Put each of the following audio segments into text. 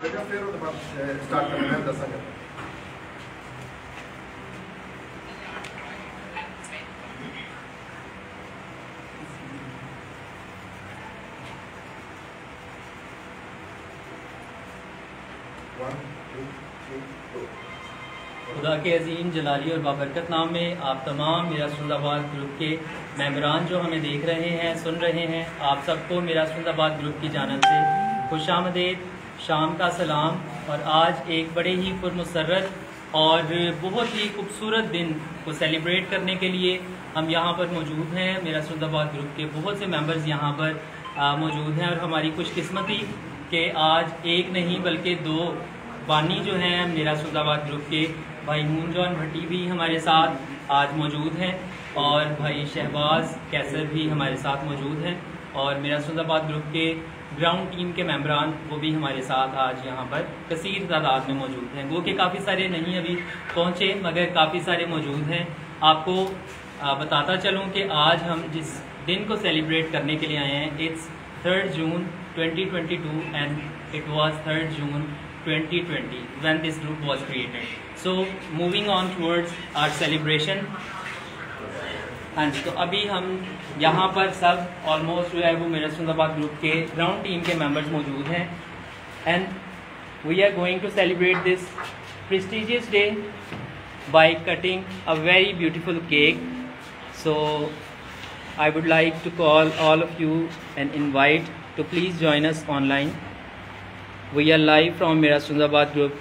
फिर उसके बाद स्टार्ट करना है 10 अगस्त। खुदा के अजीम जलाली और बाबरकत नाम में आप तमाम मेरा जिंदाबाद ग्रुप के मेंबरान जो हमें देख रहे हैं, सुन रहे हैं, आप सबको मेरा जिंदाबाद ग्रुप की जानिब से खुशामदीद, शाम का सलाम। और आज एक बड़े ही पुरमसरत और बहुत ही खूबसूरत दिन को सेलिब्रेट करने के लिए हम यहाँ पर मौजूद हैं। मेरा जिंदाबाद ग्रुप के बहुत से मेंबर्स यहाँ पर मौजूद हैं और हमारी खुशकिस्मती कि आज एक नहीं बल्कि 2 बानी जो हैं मेरा जिंदाबाद ग्रुप के, भाई मून जॉन भट्टी भी हमारे साथ आज मौजूद हैं और भाई शहबाज कैसर भी हमारे साथ मौजूद हैं और मेरा जिंदाबाद ग्रुप के ग्राउंड टीम के मेंबरान वो भी हमारे साथ आज यहाँ पर कसीर तादाद में मौजूद हैं। वो कि काफ़ी सारे नहीं अभी पहुँचे मगर काफ़ी सारे मौजूद हैं। आपको बताता चलूँ कि आज हम जिस दिन को सेलिब्रेट करने के लिए आए हैं, it's 3rd June 2022 and it was 3rd June 2020 when this group was created. So moving on towards our celebration, and तो अभी हम यहाँ पर सब ऑलमोस्ट जो है वो मेरा जिंदाबाद ग्रुप के ग्राउंड टीम के मेंबर्स मौजूद हैं and we are going to celebrate this prestigious day by cutting a very beautiful cake. So I would like to call all of you and invite to please join us online. We are live from मेरा जिंदाबाद group.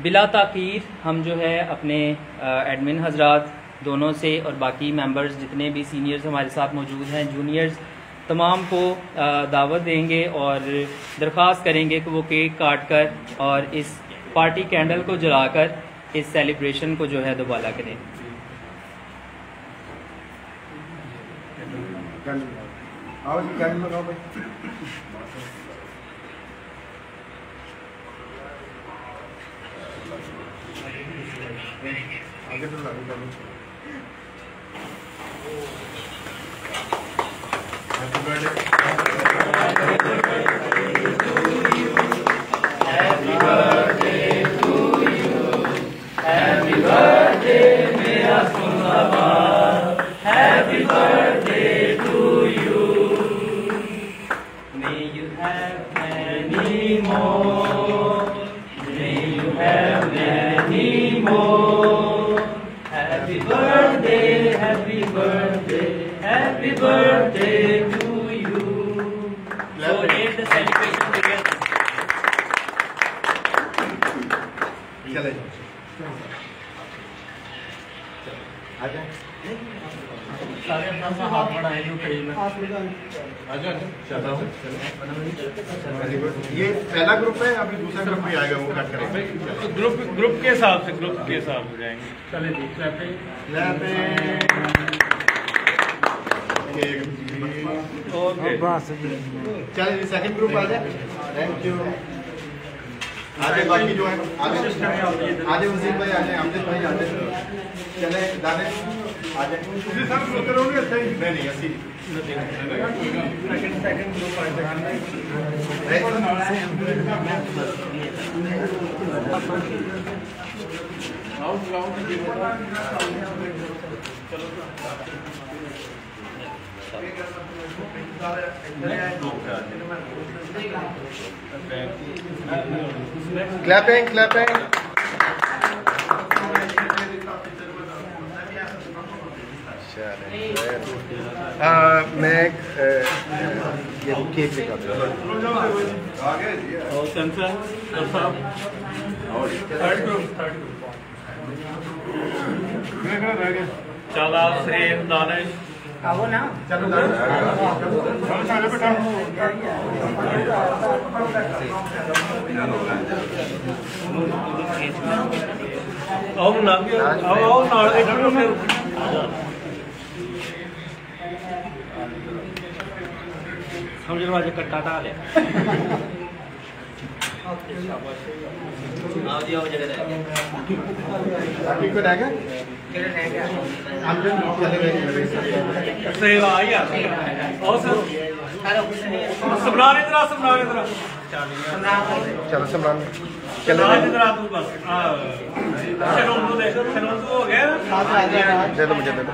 बिला ताखीर हम जो है अपने admin हजरात दोनों से और बाकी मेंबर्स जितने भी सीनियर्स हमारे साथ मौजूद हैं, जूनियर्स तमाम को दावत देंगे और दरख्वास्त करेंगे कि वो केक काट कर और इस पार्टी कैंडल को जलाकर इस सेलिब्रेशन को जो है दोबारा करें। आओ जी कैंडल लगाओ भाई। आगे तो लागू करो। Happy birthday. Happy birthday to you. Happy birthday मेरा जिंदाबाद। Happy birthday to you. May you have many more. May you have many more. Happy birthday, happy birthday, happy birthday to you. So let the celebration begin. चले आजा सारे अपना हाथ बढ़ाए जो कहीं में आजा चलो वेरी गुड। ये पहला ग्रुप है, अभी दूसरा ग्रुप भी आएगा, वो कट करेंगे। ग्रुप के हिसाब से जाएंगे। चले जी ओके चलिए जी सेकंड ग्रुप आ जाए। Thank you. आगे बाकी जो है आगे वसीम भाई आ जाए, अमजद भाई आ जाए, चले दाने आ जाए। उसी साथ ग्रुप करोगे? नहीं ऐसी सेकंड ग्रुप आ जाए। Clapping clapping. मैं ये केक दिखाता हूँ। चला सेम दानिश आओ ना चलो आओ ना आओ ना समझ लो आज कट्टा डाल है। आओ जी आओ जगह बाकी को रहेगा हम जो चले गए सही आ गया और सर समरान इधर आ, समरान इधर आ। चलो समरान समरान इधर आ तू बस। शनोंदू देख, शनोंदू हो गया। दे दो मुझे, दे दो।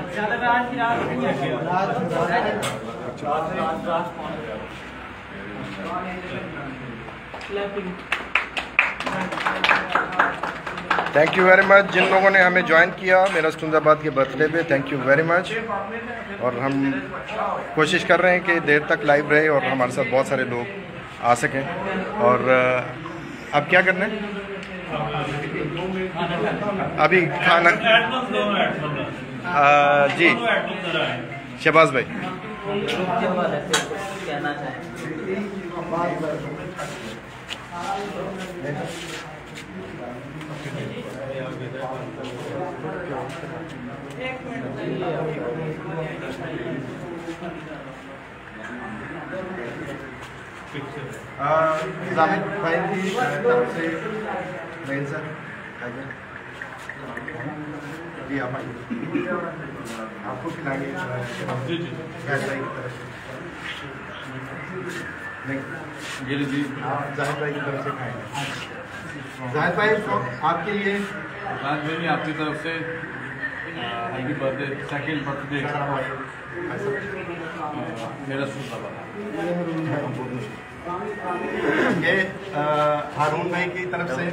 थैंक यू वेरी मच जिन लोगों ने हमें ज्वाइन किया मेरा सुंदराबाद के बर्थडे पे, थैंक यू वेरी मच। और हम कोशिश कर रहे हैं कि देर तक लाइव रहे और हमारे साथ बहुत सारे लोग आ सकें। और अब क्या करना है? अभी खाना जी शहबाज भाई जाहिद भाई की तरफ से मेन सर आइए जी, आप आइए, आपको खिलाएंगे जी जी भाई की तरफ से नहीं जी आप जाहिद भाई की तरफ से खाएंगे। जाहिद भाई तो आपके लिए राज भाई आपकी तरफ से हैप्पी बर्थडे, सेकंड बर्थडे मेरा सुंदराबाद। ये हारून भाई की तरफ से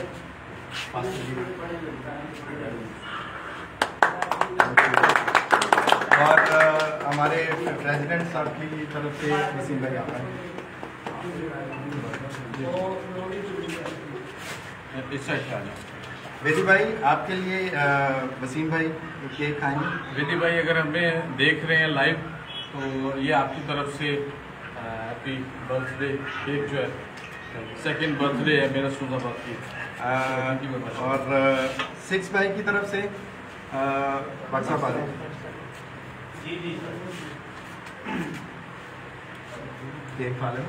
और हमारे प्रेसिडेंट साहब की तरफ से वसीम भाई आप हैं। वेदी भाई आपके लिए वसीम भाई केक खाएंगे। वेदी भाई अगर हमें देख रहे हैं लाइव तो ये आपकी तरफ से हैप्पी बर्थडे केक जो है सेकंड बर्थडे है मेरा सुंदराबाद की। और सिक्स भाई की तरफ से व्हाट्सएप आ जाए केक खा लें।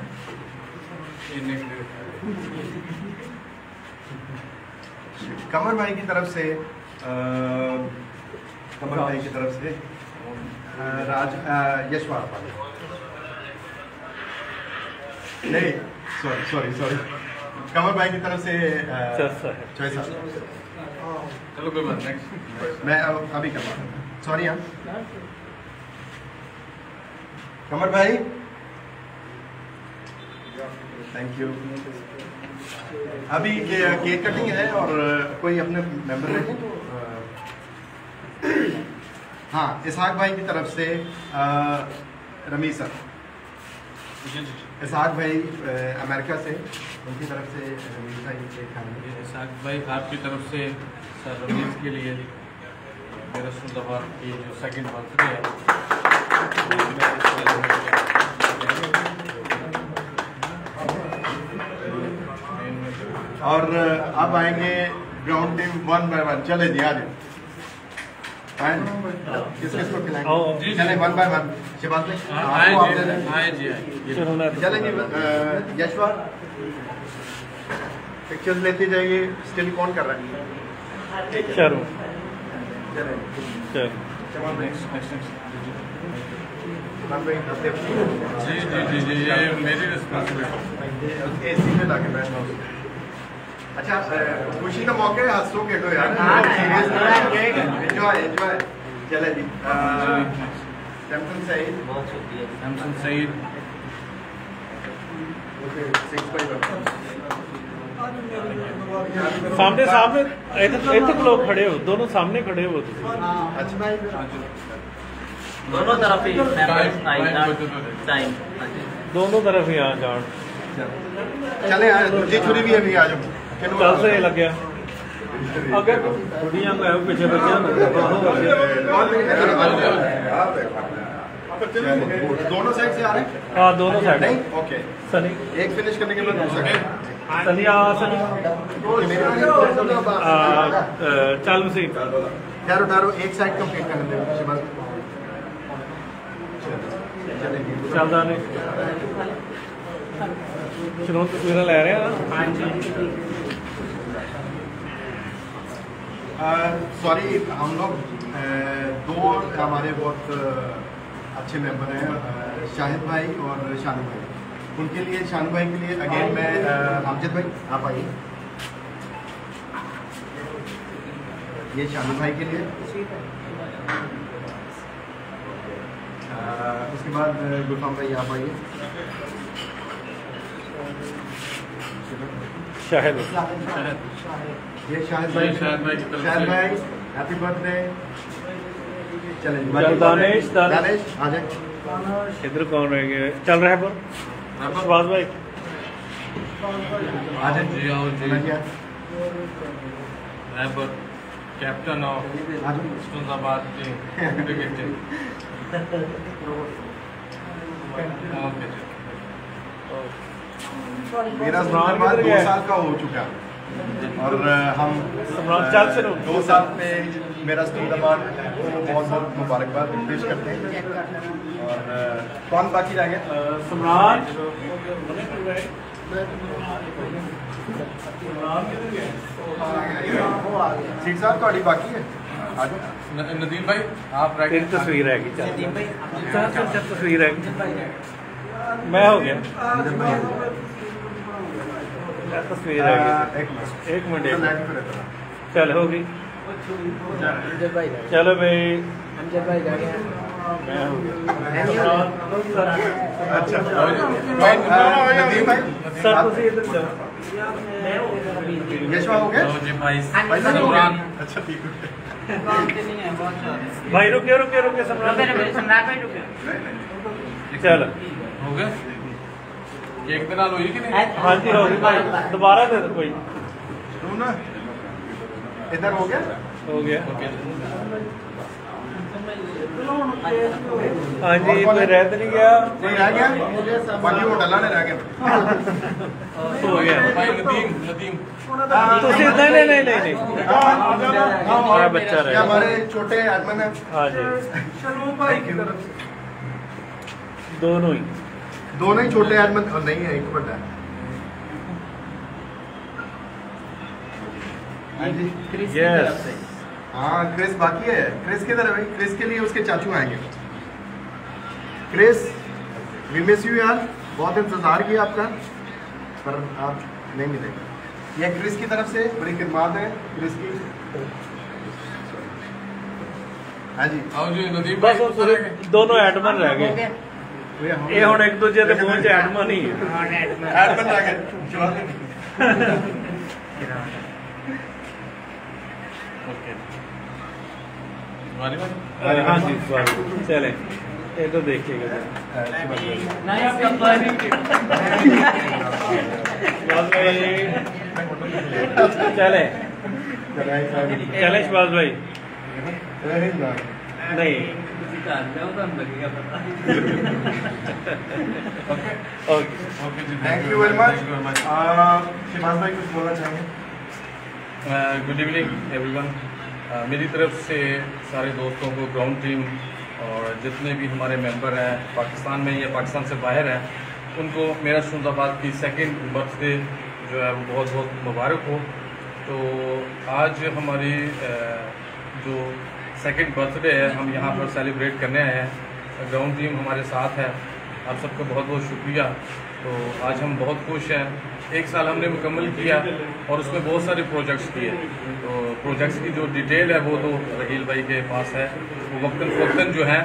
कमर भाई की तरफ से कमर भाई की तरफ से राज यशवार नहीं सॉरी कमर भाई की तरफ से चॉइस चलो कोई बात नेक्स्ट मैं अभी करवा रहा हूँ, सॉरी। हाँ कमर भाई थैंक यू। अभी केक कटिंग है और कोई अपने मेंबर रहेंगे। हाँ इसहाक भाई की तरफ से रमीज सर, इसहाक भाई अमेरिका से, उनकी तरफ से रमीज भाई केक खाएंगे। इसहाक भाई आपकी तरफ से सर रमीज के लिए मेरा सुंदराबाद की जो सेकंड बर्थडे है और अब आएंगे ग्राउंड टीम 1 by 1। चले जी आज किस किस को खिलाएंगे? चले 1 by 1। शिवाज चलेंगे। यशवर पिक्चर्स लेती जाएगी। स्टिल कौन कर रहा है? चलो जी ये मेरी रिस्पॉन्सिबिलिटी। एसी में लाके बैठना। अच्छा खुशी का मौके हंसो के तो यार एंजॉय चले जी। सैमसन सईद, बहुत शुक्रिया। सैमसन सईद सामने सामने इधर लोग खड़े हो, दोनों सामने खड़े हो। अच्छा दोनों तरफ ही दोनों तरफ ही यहाँ जान चले दूसरी छुरी भी अभी आ जाओ। चल से लग गया अगर कुड़ियां का पीछे बच्चे दोनों साइड से आ रहे हैं। हाँ दोनों साइड नहीं ओके सनी एक फिनिश करने के बाद दूसरा सनी सनी चल मसीह ठहरो एक साइड कंप्लीट करने दो। चलदा नहीं चलो तस्वीर ले रहे हैं। हाँ जी सॉरी हम लोग दो हमारे बहुत अच्छे मेंबर हैं शाहिद भाई और शानी भाई। उनके लिए, शानू भाई के लिए अगेन मैं अमजद भाई आप आइए। ये शानू भाई के लिए, उसके बाद गुलफाम भाई आप आइए। शाहिद ये शाहिद भाई, शाहिद भाई हैप्पी बर्थडे। चलें दानिश दानिश आ जाए। इधर कौन रह गया? चल रहा है पर शहबाज भाई आ जाए जी, आओ जी। समझिए। रैपर कैप्टन ऑफ आ जाओ। Islamabad team cricket team. Okay जी। मेरा सुल्तानाबाद 2 साल का हो चुका और हम चल से 2 साल पे मेरा सुल्तानाबाद को बहुत बहुत मुबारकबाद पेश करते हैं। और कौन बाकी रह गया? सम्राट सीट साहब थोड़ी बाकी है, आ जाओ। नदीम भाई आप तेरी तस्वीर है तस्वीर है मैं हो गया तस्वीर है। एक मिनट चल होगी। चलो भाई मैं हो गया। अच्छा नदीम भाई सर तुसी इधर जाओ। यशवा हो गया? जी भाई भाई साहब हो गया? अच्छा ठीक है। भाई रुके सम्राट भाई रुके। चलो हो गया। एक दिन हुई कि नहीं? हाँ जी हो गई भाई, दोबारा दे दो कोई। तुम ना इधर हो गया? हो गया। ओके। हाँ जी कोई रह तो नहीं गया? कोई रह गया? बाकी वो डला ने रह गया। हो गया भाई नदीम तुसी नहीं हमारा बच्चा ये रहे। हमारे छोटे एडमिन है। हाँ जी दोनों ही छोटे एडमिन और नहीं है, एक बड़ा है। हाँ जी यस हाँ क्रिस बाकी है। क्रिस किधर है भाई? क्रिस के लिए उसके चाचू आएंगे। क्रिस वी मिस यू यार, बहुत इंतजार किया आपका पर आप नहीं मिलेंगे। ये क्रिस की तरफ से बड़ी खिदमत है क्रिस की। हाँ जी आओ जी नदीम बस भाई। वो पूरे दोनों एडमन रह गए। ये हुण एक दूजे के मूंह च एडमन ही है। एडमिन रह गए जवाब नहीं। ओके वाली भाई हाँ जी चले ये तो देखिएगा चले शहबाज भाई नहीं ओके ओके जी thank you very much. Shimaz भाई कुछ बोलना चाहेंगे? Good evening everyone. मेरी तरफ से सारे दोस्तों को, ग्राउंड टीम और जितने भी हमारे मेंबर हैं पाकिस्तान में या पाकिस्तान से बाहर हैं, उनको मेरा सुल्तानाबाद की सेकंड बर्थडे जो है वो बहुत बहुत मुबारक हो। तो आज हमारी जो सेकंड बर्थडे है हम यहाँ पर सेलिब्रेट करने आए हैं। ग्राउंड टीम हमारे साथ है, आप सबका बहुत बहुत शुक्रिया। तो आज हम बहुत खुश हैं। 1 साल हमने मुकम्मल किया और उसमें बहुत सारे प्रोजेक्ट्स किए। तो प्रोजेक्ट्स की जो डिटेल है वो तो रहील भाई के पास है, वो वक्तन फ़वक्तन जो है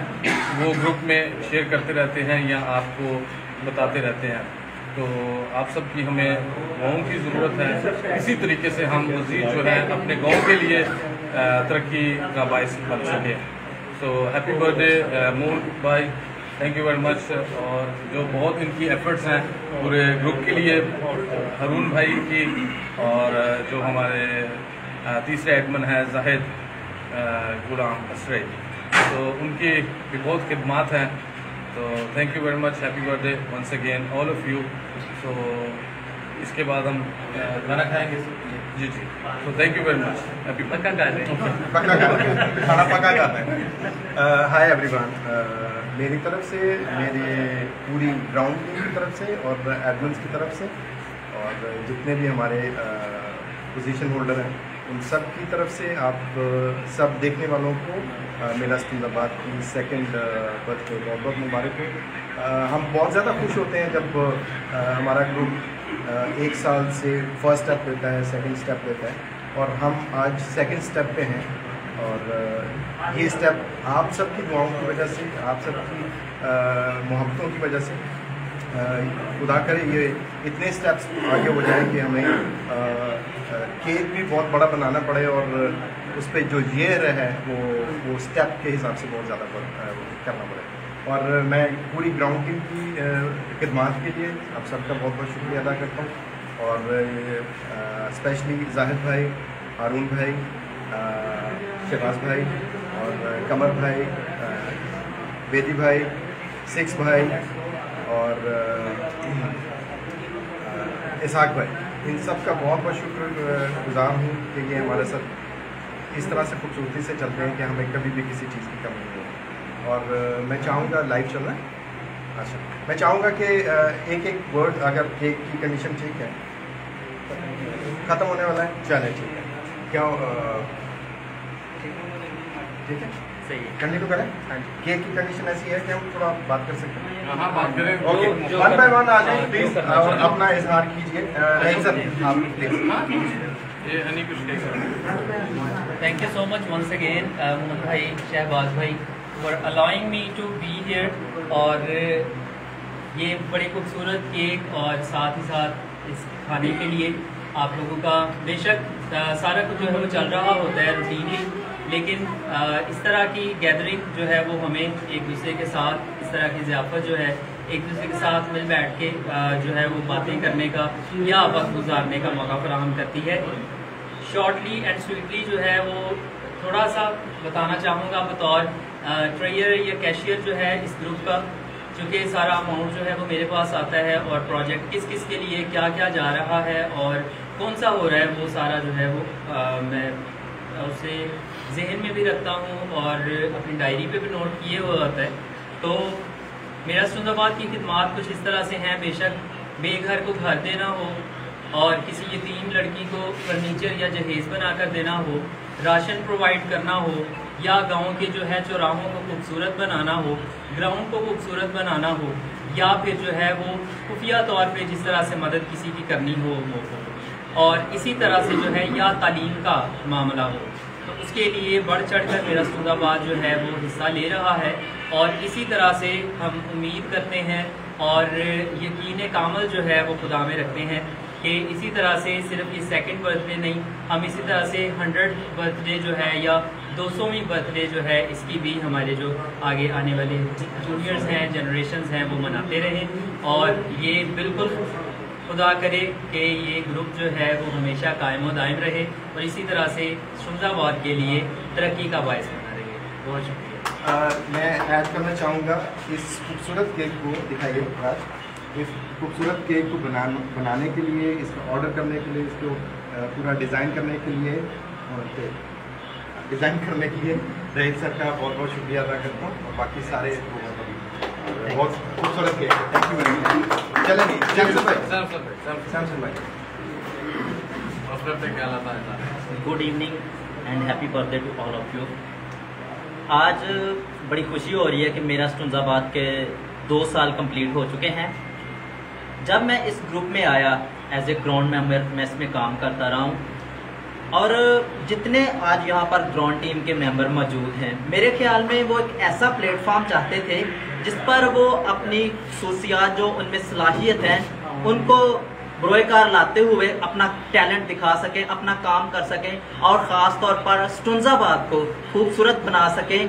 वो ग्रुप में शेयर करते रहते हैं या आपको बताते रहते हैं। तो आप सब की हमें गाँव की ज़रूरत है, इसी तरीके से हम मज़ीद जो है अपने गाँव के लिए तरक्की का बायस बन सकें। सो हैप्पी बर्थडे मून भाई, थैंक यू वेरी मच। और जो बहुत इनकी एफर्ट्स हैं पूरे ग्रुप के लिए, हरून भाई की और जो हमारे तीसरे एडमिन हैं जाहिद गुलाम असरे, तो उनकी भी बहुत खिदमत हैं। तो thank you very much, happy birthday once again all of you. So इसके बाद हम खाना खाएंगे। जी जी, तो thank you very much. Happy पक्का कर रहे हैं, पक्का खाना पक्का करते हैं। हाय एवरीवन, मेरी तरफ से, मेरे पूरी ग्राउंड टीम की तरफ से और एडमिन्स की तरफ से और जितने भी हमारे पोजीशन होल्डर हैं उन सब की तरफ से आप सब देखने वालों को मेरा जिंदाबाद की सेकंड बर्थडे बहुत बहुत मुबारक हो। हम बहुत ज़्यादा खुश होते हैं जब हमारा ग्रुप 1 साल से फर्स्ट स्टेप लेता है, सेकंड स्टेप लेता है, और हम आज सेकंड स्टेप पे हैं। और ये स्टेप आप सबकी दुआओं की वजह से, आप सबकी मोहब्बतों की वजह से, खुदा करे ये इतने स्टेप्स आगे हो जाए कि हमें केक भी बहुत बड़ा बनाना पड़े और उस पर जो ईयर है वो स्टेप के हिसाब से बहुत ज़्यादा करना पड़े। और मैं पूरी ग्राउंड टीम की खिदमत के लिए आप सबका बहुत बहुत शुक्रिया अदा करता हूँ। और स्पेशली जाहिद भाई, हारून भाई, शहबाज भाई और कमर भाई, बेदी भाई, सिक्स भाई और इसहाक भाई, इन सब का बहुत बहुत शुक्रगुजार हूँ कि ये हमारे साथ इस तरह से खूबसूरती से चलते हैं कि हमें कभी भी किसी चीज़ की कमी नहीं हो। और मैं चाहूँगा, लाइव चल रहा है, अच्छा, मैं चाहूँगा कि एक एक वर्ड, अगर केक की कंडीशन ठीक है, ख़त्म होने वाला है, चले ठीक है, क्या ठीक है, सही है, कंटिन्यू करें। केक की कंडीशन ऐसी है कि हम थोड़ा बात कर सकते हैं। हाँ, बात करें। ओके, वन बाय वन आ जाए प्लीज और अपना इजहार कीजिए। नहीं सर, आप प्लीज। ये हनी कुछ कहेगा। Thank you so much once again Mohammed भाई, शहबाज भाई, for allowing me to be here. और ये बड़े खूबसूरत केक और साथ ही साथ इस खाने के लिए आप लोगों का बेशक सारा कुछ जो है वो चल रहा होता है रूटीनली, लेकिन इस तरह की गैदरिंग जो है वो हमें एक दूसरे के साथ, इस तरह की ज़ियाफ़त जो है एक दूसरे के साथ मिल बैठ के जो है वो बातें करने का या वक्त गुजारने का मौका फराहम करती है। शॉर्टली एंड स्वीटली जो है वो थोड़ा सा बताना चाहूँगा बतौर ट्रेयर या कैशियर जो है इस ग्रुप का, चूँकि सारा अमाउंट जो है वो मेरे पास आता है और प्रोजेक्ट किस किस के लिए क्या क्या जा रहा है और कौन सा हो रहा है वो सारा जो है वो मैं उसे जहन में भी रखता हूँ और अपनी डायरी पे भी नोट किए हुआ होता है। तो मेरा जिंदाबाद की खिदमत कुछ इस तरह से हैं, बेशक बेघर को घर देना हो और किसी यतीम लड़की को फर्नीचर या जहेज़ बना कर देना हो, राशन प्रोवाइड करना हो, या गांव के जो है चौराहों को खूबसूरत बनाना हो, ग्राउंड को खूबसूरत बनाना हो, या फिर जो है वो खुफिया तौर पे जिस तरह से मदद किसी की करनी हो वो हो, और इसी तरह से जो है या तालीम का मामला हो, तो उसके लिए बढ़ चढ़ कर मेरा जिंदाबाद जो है वो हिस्सा ले रहा है। और इसी तरह से हम उम्मीद करते हैं और यकीन कामल जो है वो खुदा में रखते हैं कि इसी तरह से सिर्फ ये सेकंड बर्थडे नहीं, हम इसी तरह से 100 बर्थडे जो है या 200वीं बर्थडे जो है इसकी भी हमारे जो आगे आने वाले जूनियर्स हैं, जनरेशन्स हैं, वो मनाते रहें। और ये बिल्कुल खुदा करे कि ये ग्रुप जो है वो हमेशा कायम व दायम रहे और इसी तरह से शुजाबाद के लिए तरक्की का बायस बना रहे। बहुत शुक्रिया। मैं ऐड करना चाहूँगा, इस खूबसूरत केक को दिखाइए आज। इस खूबसूरत केक को बनाने के लिए, इसको ऑर्डर करने के लिए, इसको पूरा डिज़ाइन करने के लिए और डिज़ाइन करने के लिए रहीम सर का बहुत बहुत शुक्रिया अदा करता हूँ और बाकी सारे लोगों का भी बहुत खूबसूरत केक है। Thank you very much. चलेंगे सैमसन भाई। Good evening and happy birthday to all of you. आज बड़ी खुशी हो रही है कि मेरा जिंदाबाद के 2 साल कंप्लीट हो चुके हैं। जब मैं इस ग्रुप में आया एज ए ग्राउंड मेंबर, मैं इसमें काम करता रहा हूँ और जितने आज यहाँ पर ग्राउंड टीम के मेंबर मौजूद हैं, मेरे ख्याल में वो एक ऐसा प्लेटफॉर्म चाहते थे जिस पर वो अपनी खसूसियात जो उनमें सलाहियत है उनको बरोएकार लाते हुए अपना टैलेंट दिखा सकें, अपना काम कर सकें और ख़ास तौर पर जिंदाबाद को खूबसूरत बना सकें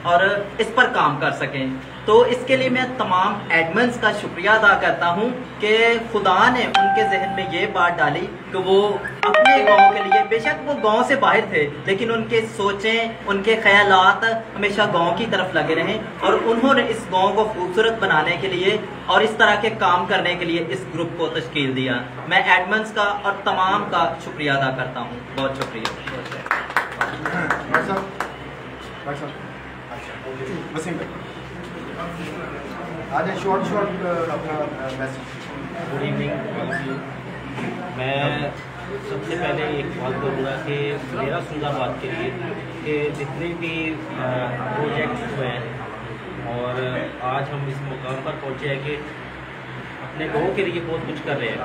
और इस पर काम कर सकें। तो इसके लिए मैं तमाम एडमिन्स का शुक्रिया अदा करता हूं कि खुदा ने उनके जहन में ये बात डाली कि वो अपने गांव के लिए, बेशक वो गांव से बाहर थे, लेकिन उनके सोचें, उनके ख्यालात हमेशा गांव की तरफ लगे रहें और उन्होंने इस गांव को खूबसूरत बनाने के लिए और इस तरह के काम करने के लिए इस ग्रुप को तश्कील दिया। मैं एडमिन्स का और तमाम का शुक्रिया अदा करता हूँ। बहुत शुक्रिया। आज शॉर्ट अपना मैसेज। Good evening. मैं सबसे पहले एक बात करूँगा कि मेरा सुंदाबाद के लिए कि जितने भी प्रोजेक्ट्स हुए हैं और आज हम इस मुकाम पर पहुँचे हैं कि अपने गाँव के लिए बहुत कुछ कर रहे हैं।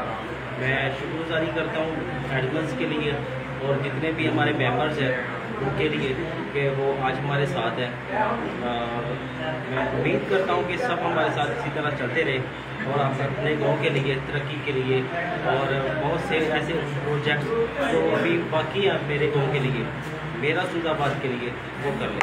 मैं शुक्रगुजारी करता हूँ एडमिन्स के लिए और जितने भी हमारे मेंबर्स हैं उनके लिए कि वो आज हमारे साथ हैं। मैं उम्मीद करता हूँ कि सब हमारे साथ इसी तरह चलते रहे और आप अपने गांव के लिए, तरक्की के लिए और बहुत से ऐसे प्रोजेक्ट्स जो अभी बाकी हैं मेरे गांव के लिए, मेरा सुंदाबाद के लिए, वो कर लें।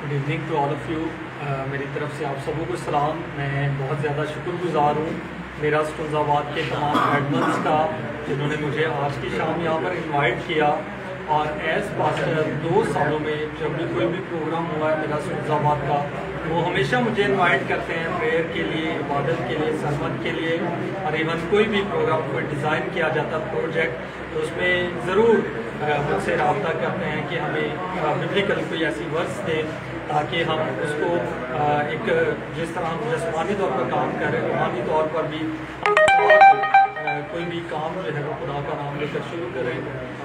Good evening to all of you. मेरी तरफ से आप सबों को सलाम। मैं बहुत ज़्यादा शुक्रगुजार हूँ मेरा सुंदाबाद के तमाम एडमिन्स का जिन्होंने मुझे आज की शाम यहाँ पर इनवाइट किया और एज पास्ट 2 सालों में जब भी कोई भी प्रोग्राम हुआ है मेरा सुंदाबाद का, वो हमेशा मुझे इनवाइट करते हैं प्रेयर के लिए, इबादत के लिए, सरमत के लिए और इवन कोई भी प्रोग्राम कोई डिज़ाइन किया जाता प्रोजेक्ट तो उसमें ज़रूर मुझसे रब्ता करते हैं कि हमें बिब्लिकल कोई ऐसी वर्स दें ताकि हम उसको एक जिस तरह हम जिस्मानी तौर पर काम करें, रूहानी तौर पर भी कोई भी काम जो है वो खुदा का नाम लेकर शुरू करें।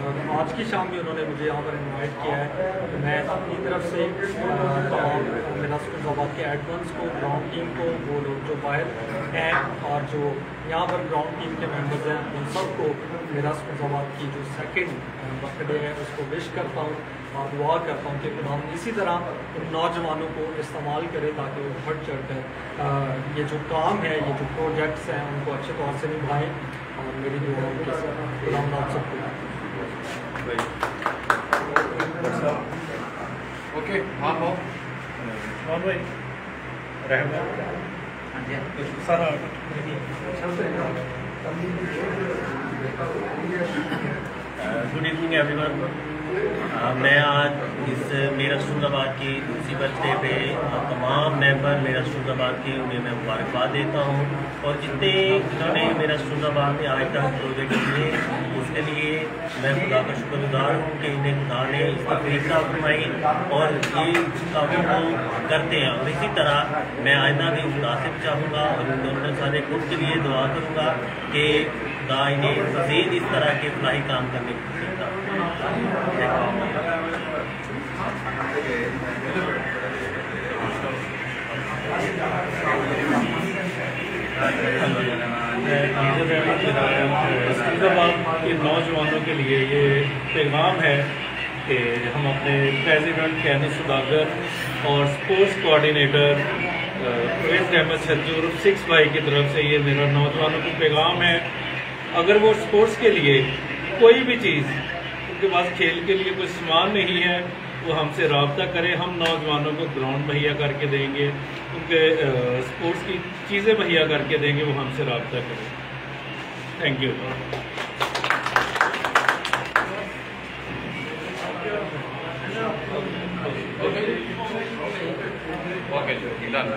और आज की शाम भी उन्होंने मुझे यहाँ पर इनवाइट किया है। तो मैं अपनी तरफ से तमाम मेरा सुंदाबाद के एडमिन्स को, ग्राउंड टीम को, वो लोग जो बाहर हैं और जो यहाँ पर ग्राउंड टीम के मेंबर्स हैं, उन सबको मेरा सुंदाबाद की जो 2nd बर्थडे है उसको विश करता हूँ और दुआ करता हूँ कि खुदा इसी तरह इन नौजवानों को इस्तेमाल करे ताकि वो बढ़ चढ़ कर ये जो काम है, ये जो प्रोजेक्ट्स हैं उनको अच्छे तौर से निभाएं और मेरी दुआ के साथ खुदा आप सबको। ओके, हाँ हो भाई सारा गुड इवनिंग एवरीवन। मैं आज इस मेरा सुंदाबाद की दूसरी बर्थडे पे तमाम मेंबर मेरा सुंदाबाद के उन्हें मैं मुबारकबाद देता हूँ और जितने इन्होंने मेरा सुंदाबाद में आज तक प्रोजेक्ट किए उसके लिए मैं खुदा का शुक्रगुजार हूँ कि इन्हें खुदा ने इस तकलीफ फरमाई और ये कामों को करते हैं। और इसी तरह मैं आइंदा भी खुदा से चाहूँगा और इन दोनों सारे खुद के लिए दुआ करूँगा कि खुदा इन्हें मज़ीद इस तरह के फलाही काम करने की सुंदाबाद के नौजवानों के लिए ये पैगाम है कि हम अपने प्रेसिडेंट कैनी सुदागर और स्पोर्ट्स कोऑर्डिनेटर प्रवेश अहमद सज्जूर 6 भाई की तरफ से ये मेरा नौजवानों को पैगाम है। अगर वो स्पोर्ट्स के लिए कोई भी चीज़, उनके पास खेल के लिए कोई सामान नहीं है, वो हमसे रब्ता करें। हम नौजवानों को ग्राउंड मुहैया करके देंगे, उनके स्पोर्ट्स की चीज़ें मुहैया करके देंगे, वो हमसे रब्ता करें। Thank you. Okay, done.